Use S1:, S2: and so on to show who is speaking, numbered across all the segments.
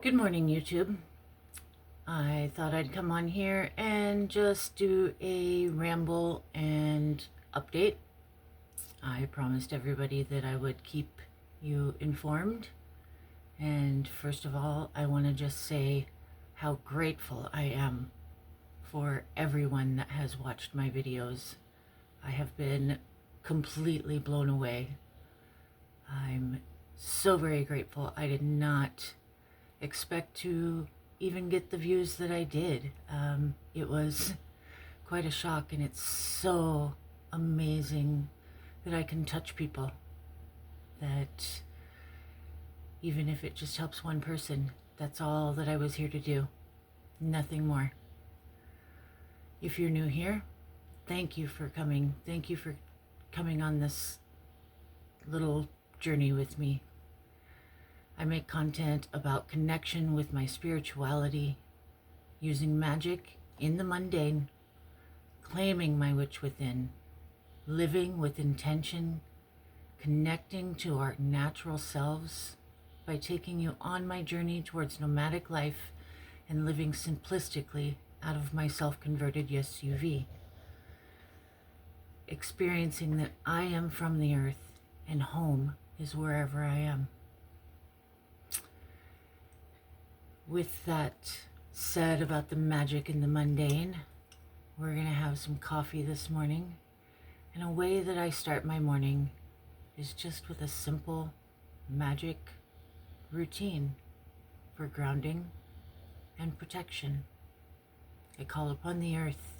S1: Good morning, YouTube. I thought I'd come on here and just do a ramble and update. I promised everybody that I would keep you informed. And first of all, I want to just say how grateful I am for everyone that has watched my videos. I have been completely blown away. I'm so very grateful. I did not expect to even get the views that I did. It was quite a shock, and it's so amazing that I can touch people, that even if it just helps one person, that's all that I was here to do, nothing more. If you're new here, thank you for coming. Thank you for coming on this little journey with me. I make content about connection with my spirituality, using magic in the mundane, claiming my witch within, living with intention, connecting to our natural selves by taking you on my journey towards nomadic life and living simplistically out of my self-converted SUV. Experiencing that I am from the earth and home is wherever I am. With that said about the magic and the mundane, we're going to have some coffee this morning. And a way that I start my morning is just with a simple magic routine for grounding and protection. I call upon the earth,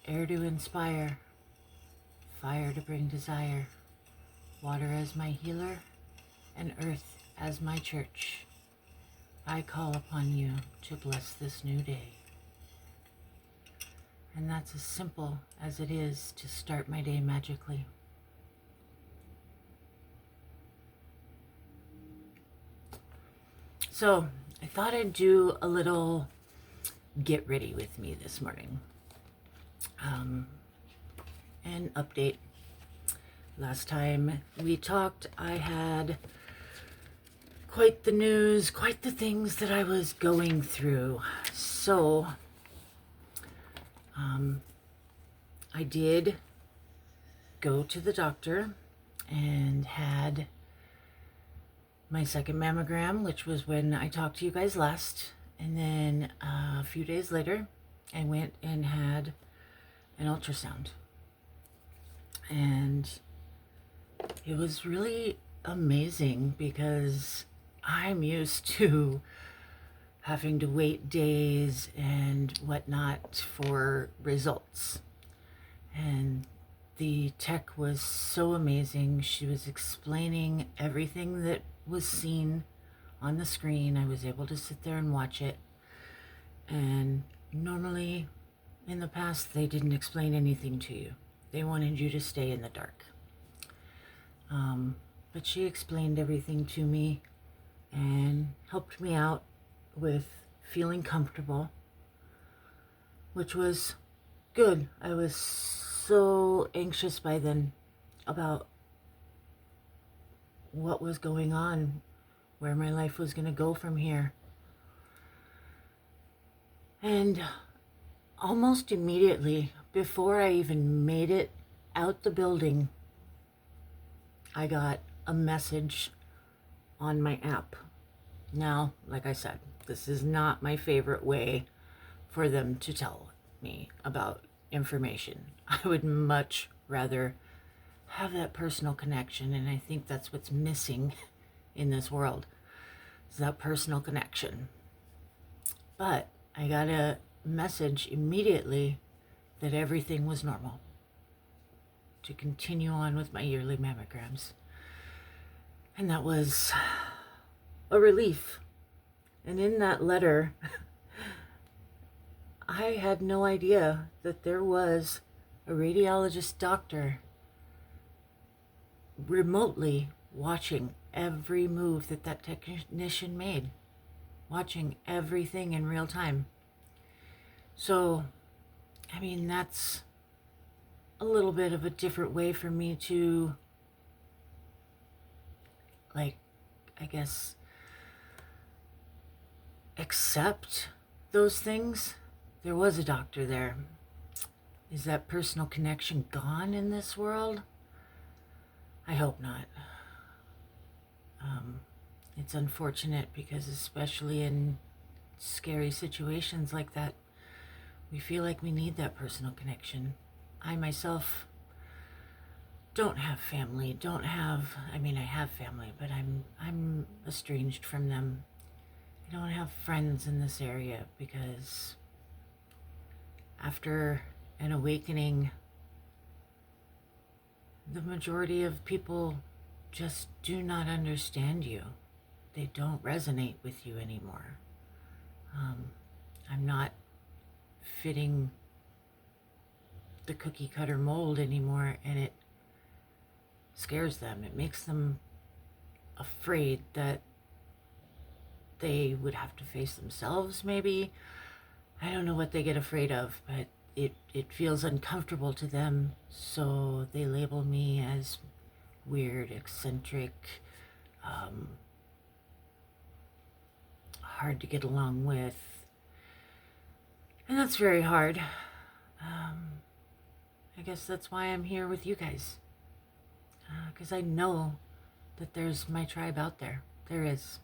S1: air to inspire, fire to bring desire, water as my healer, and earth as my church. I call upon you to bless this new day. And that's as simple as it is to start my day magically. So I thought I'd do a little get ready with me this morning. An update. Last time we talked, I had quite the news, quite the things that I was going through. So, I did go to the doctor and had my second mammogram, which was when I talked to you guys last. And then a few days later, I went and had an ultrasound. And it was really amazing because I'm used to having to wait days and whatnot for results. And the tech was so amazing. She was explaining everything that was seen on the screen. I was able to sit there and watch it. And normally in the past, they didn't explain anything to you. They wanted you to stay in the dark. But she explained everything to me and helped me out with feeling comfortable, which was good. I was so anxious by then about what was going on, where my life was going to go from here. And almost immediately, before I even made it out the building, I got a message on my app. Now, like I said, this is not my favorite way for them to tell me about information. I would much rather have that personal connection, and I think that's what's missing in this world, is that personal connection. But I got a message immediately that everything was normal, to continue on with my yearly mammograms. And that was a relief. And in that letter, I had no idea that there was a radiologist doctor remotely watching every move that that technician made, watching everything in real time. So, I mean, that's a little bit of a different way for me to like, I guess, accept those things. There was a doctor there. Is that personal connection gone in this world? I hope not. It's unfortunate because, especially in scary situations like that, we feel like we need that personal connection. I myself don't have family, I mean, I have family, but I'm estranged from them. I don't have friends in this area because after an awakening, the majority of people just do not understand you. They don't resonate with you anymore. I'm not fitting the cookie cutter mold anymore, and it scares them. It makes them afraid that they would have to face themselves, maybe. I don't know what they get afraid of, but it feels uncomfortable to them, so they label me as weird, eccentric, hard to get along with. And that's very hard. I guess that's why I'm here with you guys. Because I know that there's my tribe out there. There is.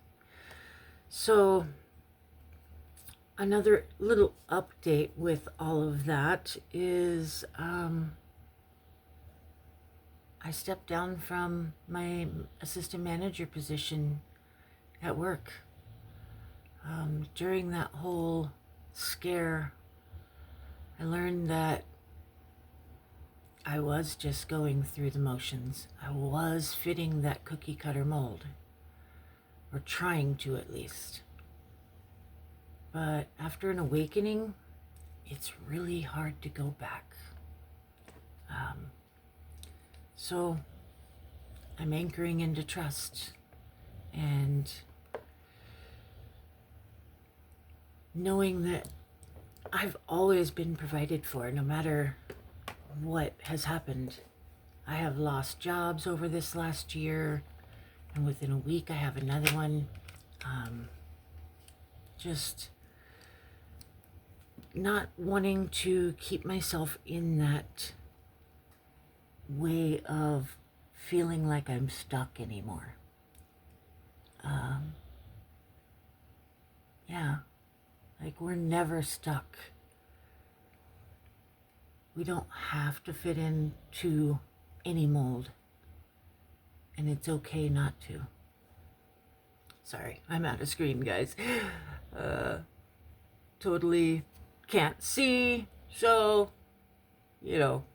S1: So, another little update with all of that is I stepped down from my assistant manager position at work. During that whole scare, I learned that I was just going through the motions. I was fitting that cookie cutter mold, or trying to at least. But after an awakening, it's really hard to go back. So I'm anchoring into trust and knowing that I've always been provided for, no matter what has happened. I have lost jobs over this last year, and within a week I have another one. Just not wanting to keep myself in that way of feeling like I'm stuck anymore. Yeah, like we're never stuck. We don't have to fit into any mold, and it's okay not to. Sorry, I'm out of screen, guys. Totally can't see, so,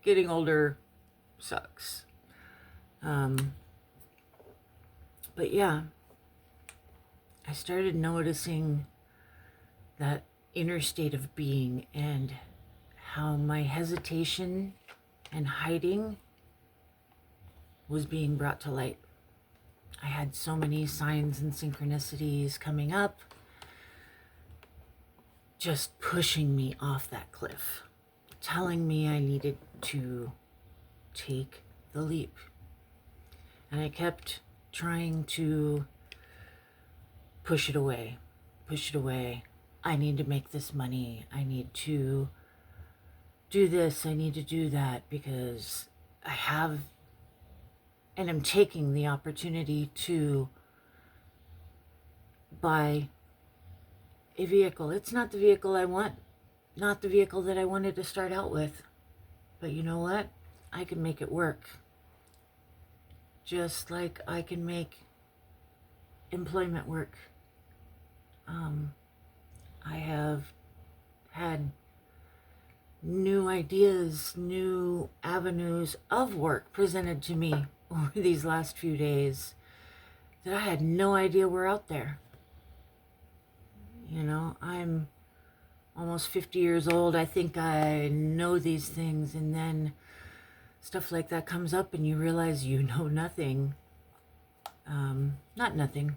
S1: getting older sucks. But yeah, I started noticing that inner state of being and how my hesitation and hiding was being brought to light. I had so many signs and synchronicities coming up, just pushing me off that cliff, telling me I needed to take the leap. And I kept trying to push it away. I need to make this money. I need to do this. I need to do that because I have and I'm taking the opportunity to buy a vehicle. It's not the vehicle I want, not the vehicle that I wanted to start out with. But you know what? I can make it work. Just like I can make employment work. I have had new ideas, new avenues of work presented to me over these last few days that I had no idea were out there. I'm almost 50 years old. I think I know these things, and then stuff like that comes up and you realize you know nothing. Not nothing,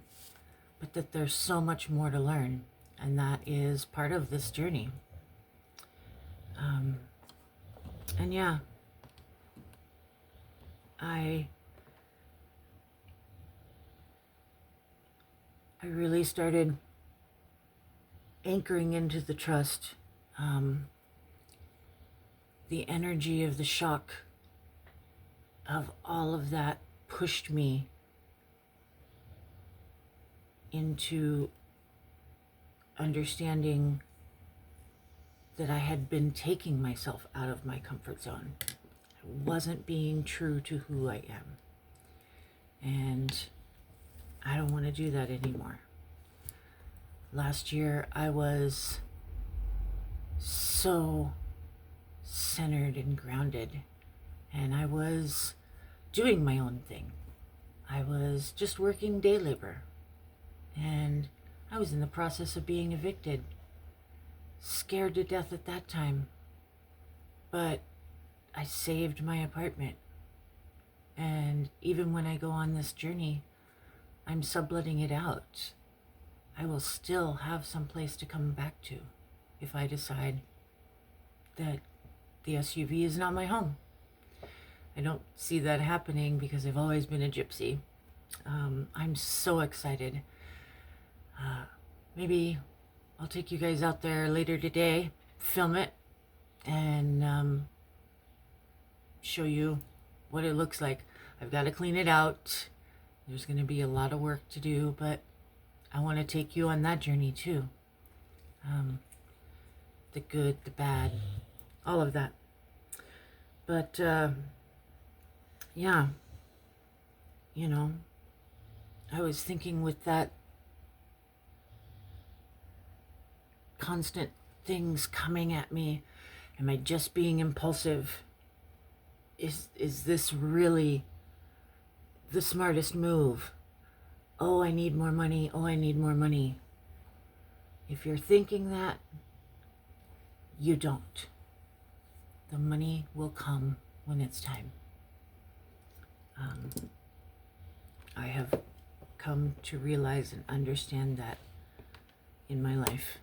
S1: but that there's so much more to learn, and that is part of this journey. And yeah, I I really started anchoring into the trust. The energy of the shock of all of that pushed me into understanding that I had been taking myself out of my comfort zone. I wasn't being true to who I am. And I don't want to do that anymore. Last year, I was so centered and grounded, and I was doing my own thing. I was just working day labor, and I was in the process of being evicted, scared to death at that time, but I saved my apartment. And even when I go on this journey, I'm subletting it out. I will still have some place to come back to if I decide that the SUV is not my home. I don't see that happening because I've always been a gypsy. I'm so excited. Maybe I'll take you guys out there later today, film it, and show you what it looks like. I've got to clean it out. There's going to be a lot of work to do, but I want to take you on that journey too. The good, the bad, all of that. But yeah, you know, I was thinking with that constant things coming at me, am I just being impulsive? Is this really the smartest move? Oh, I need more money. Oh, I need more money. If you're thinking that, you don't. The money will come when it's time. I have come to realize and understand that in my life.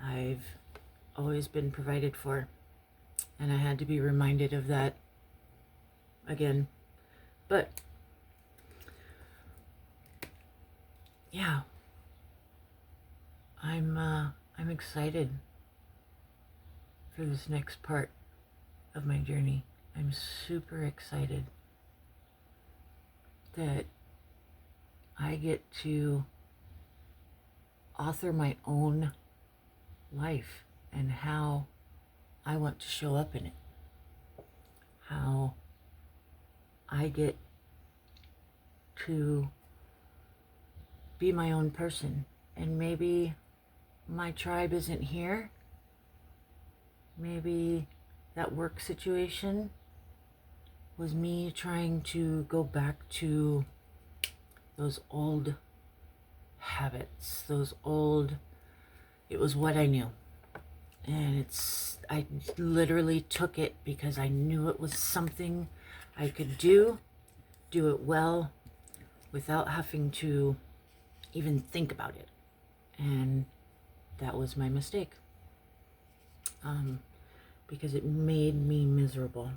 S1: I've always been provided for, and I had to be reminded of that again. But yeah, I'm excited for this next part of my journey. I'm super excited that I get to author my own life and how I want to show up in it. How I get to be my own person. And maybe my tribe isn't here. Maybe that work situation was me trying to go back to those old habits, it was what I knew. And I literally took it because I knew it was something I could do it well, without having to even think about it. And that was my mistake. Because it made me miserable.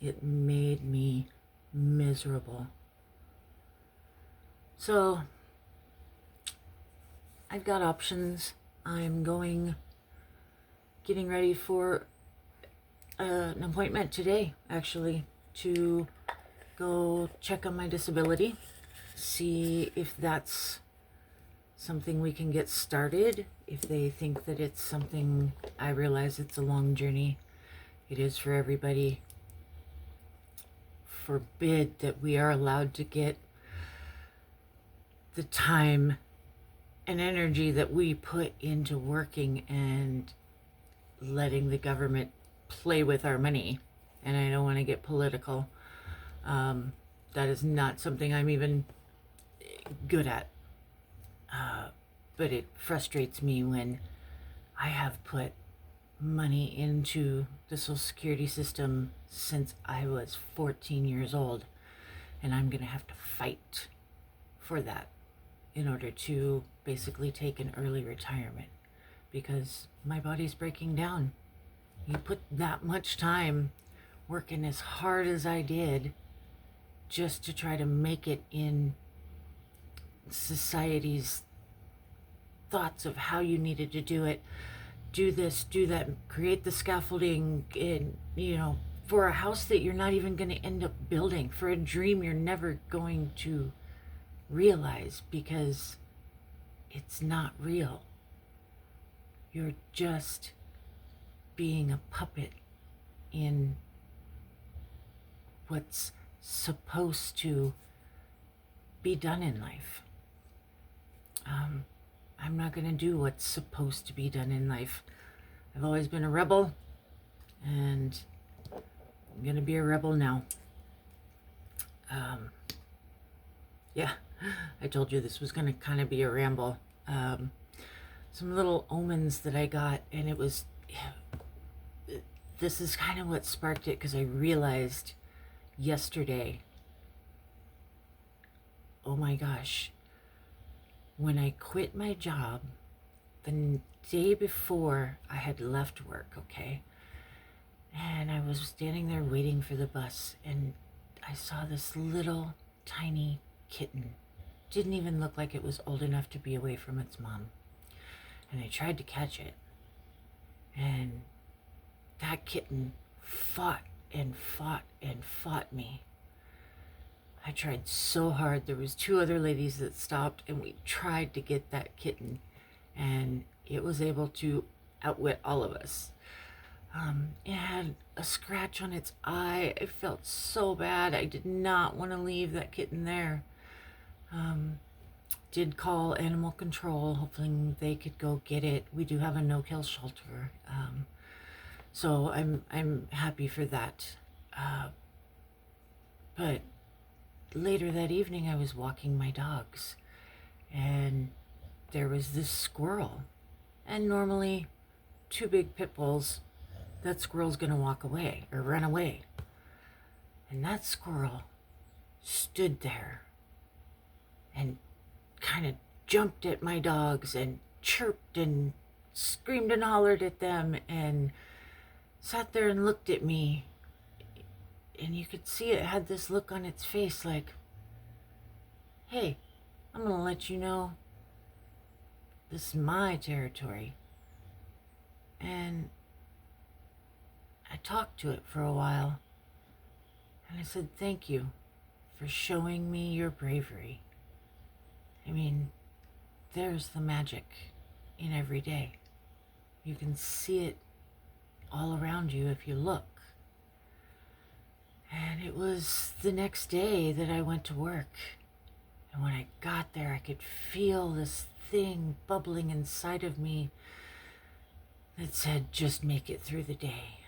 S1: It made me miserable. So, I've got options. I'm getting ready for an appointment today, actually, to go check on my disability, see if that's something we can get started. If they think that it's something, I realize it's a long journey. It is for everybody. Forbid that we are allowed to get the time and energy that we put into working and letting the government play with our money. And I don't want to get political. That is not something I'm even good at. But it frustrates me when I have put money into the Social Security system since I was 14 years old, and I'm going to have to fight for that in order to basically take an early retirement because my body's breaking down. You put that much time working as hard as I did just to try to make it in society's thoughts of how you needed to do it. Do this, do that, create the scaffolding, and for a house that you're not even going to end up building, for a dream you're never going to realize because it's not real. You're just being a puppet in what's supposed to be done in life. I'm not going to do what's supposed to be done in life. I've always been a rebel, and I'm going to be a rebel now. Yeah, I told you this was going to kind of be a ramble. Some little omens that I got, and this is kind of what sparked it, because I realized yesterday, oh my gosh, when I quit my job, the day before I had left work, okay? And I was standing there waiting for the bus, and I saw this little tiny kitten. Didn't even look like it was old enough to be away from its mom. And I tried to catch it. And that kitten fought and fought and fought me. I tried so hard. There was 2 other ladies that stopped, and we tried to get that kitten, and it was able to outwit all of us. It had a scratch on its eye. I felt so bad. I did not want to leave that kitten there. Did call animal control, hoping they could go get it. We do have a no-kill shelter, so I'm happy for that. But later that evening, I was walking my dogs, and there was this squirrel. And normally, 2 big pit bulls, that squirrel's gonna walk away or run away. And that squirrel stood there and kind of jumped at my dogs and chirped and screamed and hollered at them and sat there and looked at me. And you could see it had this look on its face like, hey, I'm going to let you know this is my territory. And I talked to it for a while. And I said, thank you for showing me your bravery. I mean, there's the magic in every day. You can see it all around you if you look. And it was the next day that I went to work. And when I got there, I could feel this thing bubbling inside of me that said, just make it through the day.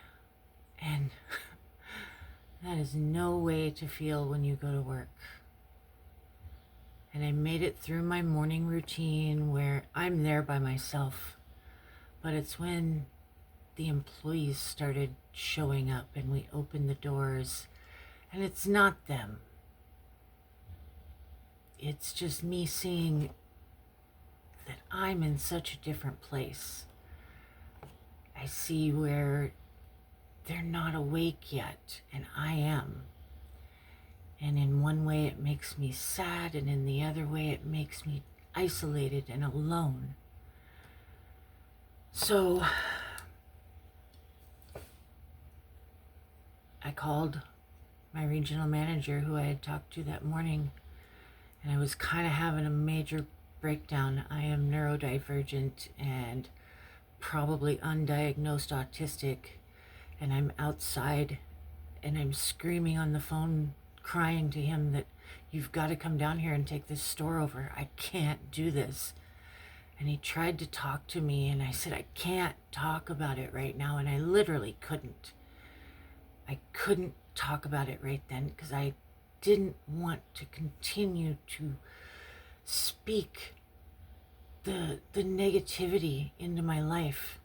S1: And that is no way to feel when you go to work. And I made it through my morning routine where I'm there by myself. But it's when the employees started showing up and we opened the doors, and it's not them. It's just me seeing that I'm in such a different place. I see where they're not awake yet, and I am. And in one way it makes me sad, and in the other way it makes me isolated and alone. So I called my regional manager, who I had talked to that morning, and I was kind of having a major breakdown. I am neurodivergent and probably undiagnosed autistic, and I'm outside and I'm screaming on the phone, crying to him that you've got to come down here and take this store over. I can't do this. And he tried to talk to me, and I said, I can't talk about it right now. And I literally couldn't. I couldn't talk about it right then because I didn't want to continue to speak the negativity into my life.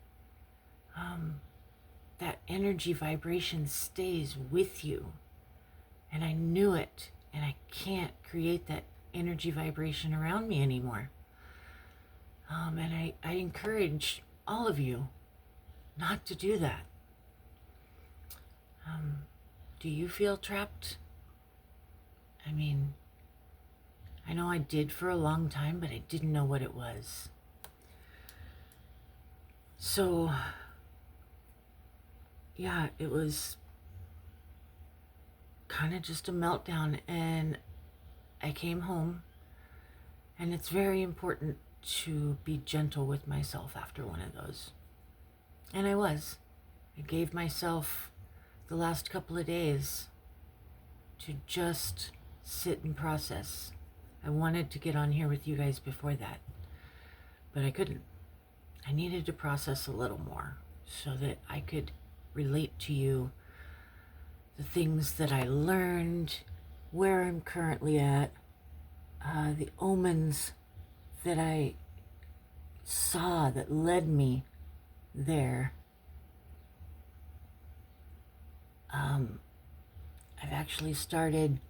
S1: That energy vibration stays with you. And I knew it, and I can't create that energy vibration around me anymore. And I encourage all of you not to do that. Do you feel trapped? I mean, I I know I did for a long time, but I didn't know what it was. So, yeah, it was kind of just a meltdown, and I came home, and it's very important to be gentle with myself after one of those. And I was. I gave myself the last couple of days to just sit and process. I wanted to get on here with you guys before that, but I couldn't. I needed to process a little more so that I could relate to you the things that I learned, where I'm currently at, the omens that I saw that led me there. I've actually started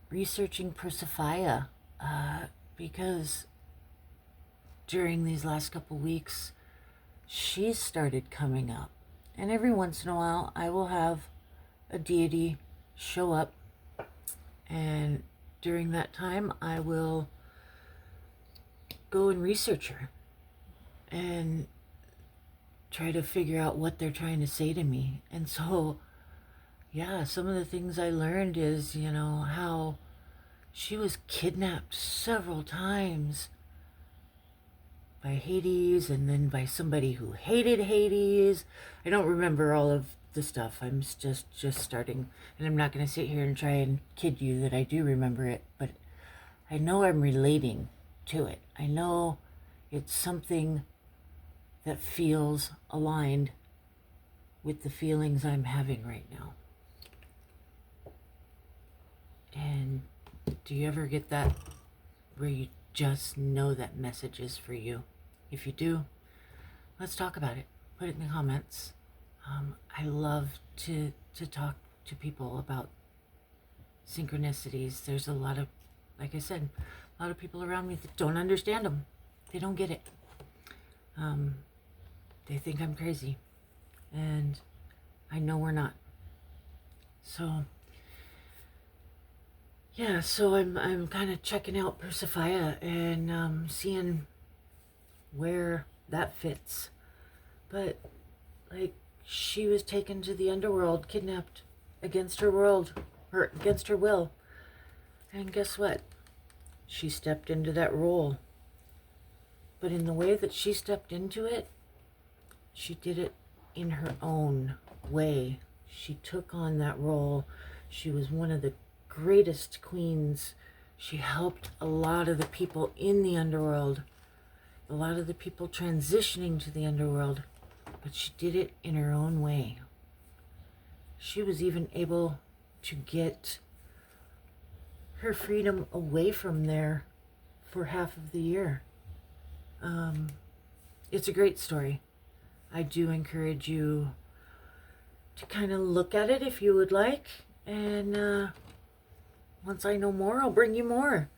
S1: researching Persephia because during these last couple weeks, she's started coming up. And every once in a while, I will have a deity show up. And during that time, I will go and research her and try to figure out what they're trying to say to me. And so, yeah, some of the things I learned is, how she was kidnapped several times by Hades, and then by somebody who hated Hades. I don't remember all of the stuff. I'm just starting, and I'm not going to sit here and try and kid you that I do remember it, but I know I'm relating to it. I know it's something that feels aligned with the feelings I'm having right now. And do you ever get that where you just know that message is for you? If you do, let's talk about it. Put it in the comments. I love to talk to people about synchronicities. There's a lot of, like I said, a lot of people around me that don't understand them. They don't get it. They think I'm crazy, and I know we're not. So yeah, so I'm kind of checking out Persephia and seeing where that fits. But like, she was taken to the underworld, kidnapped against her against her will. And guess what? She stepped into that role. But in the way that she stepped into it, she did it in her own way. She took on that role. She was one of the greatest queens. She helped a lot of the people in the underworld, a lot of the people transitioning to the underworld, but she did it in her own way. She was even able to get her freedom away from there for half of the year. It's a great story. I do encourage you to kind of look at it if you would like, and once I know more, I'll bring you more.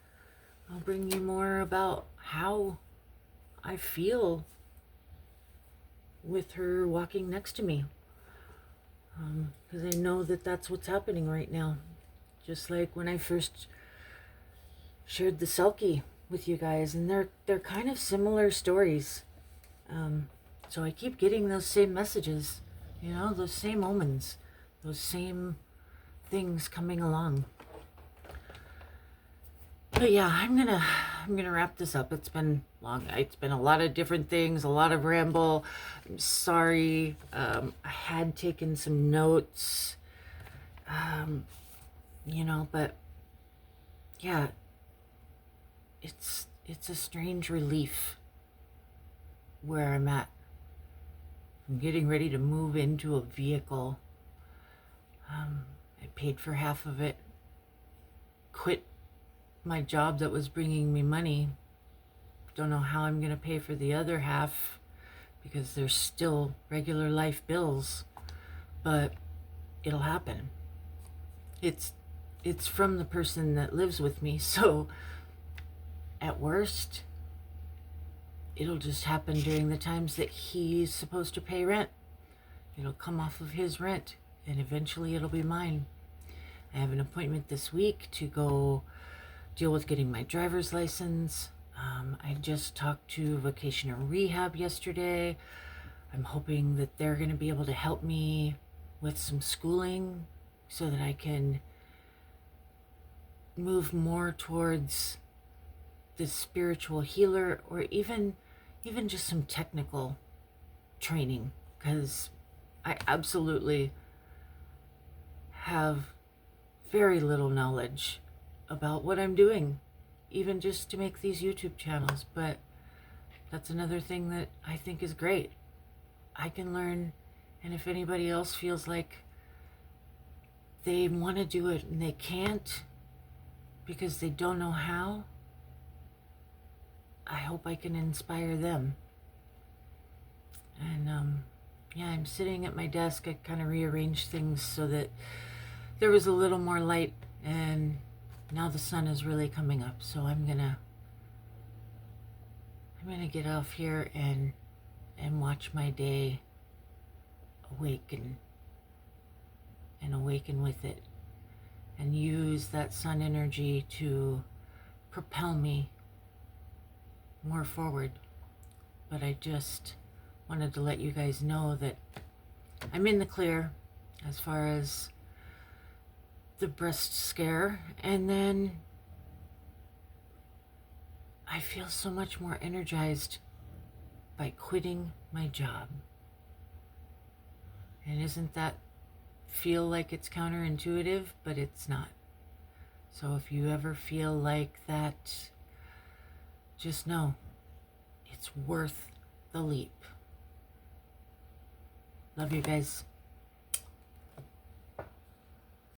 S1: I'll bring you more about how I feel with her walking next to me. Because I know that that's what's happening right now. Just like when I first shared the Selkie with you guys, and they're kind of similar stories. So I keep getting those same messages, those same omens, those same things coming along. But yeah, I'm gonna wrap this up. It's been long. It's been a lot of different things, a lot of ramble. I'm sorry. I had taken some notes, but yeah, it's a strange relief where I'm at. I'm getting ready to move into a vehicle. I paid for half of it, quit my job that was bringing me money. Don't know how I'm going to pay for the other half because there's still regular life bills, but it'll happen. It's from the person that lives with me, so at worst, it'll just happen during the times that he's supposed to pay rent. It'll come off of his rent, and eventually it'll be mine. I have an appointment this week to go deal with getting my driver's license. I just talked to Vocational Rehab yesterday. I'm hoping that they're going to be able to help me with some schooling so that I can move more towards the spiritual healer, or even just some technical training, because I absolutely have very little knowledge about what I'm doing, even just to make these YouTube channels. But that's another thing that I think is great. I can learn, and if anybody else feels like they want to do it and they can't because they don't know how, I hope I can inspire them. And yeah, I'm sitting at my desk. I kind of rearranged things so that there was a little more light, and now the sun is really coming up. So I'm gonna get off here and watch my day awaken with it, and use that sun energy to propel me more forward. But I just wanted to let you guys know that I'm in the clear as far as the breast scare, and then I feel so much more energized by quitting my job. And isn't that feel like it's counterintuitive? But it's not. So if you ever feel like that, just know it's worth the leap. Love you guys.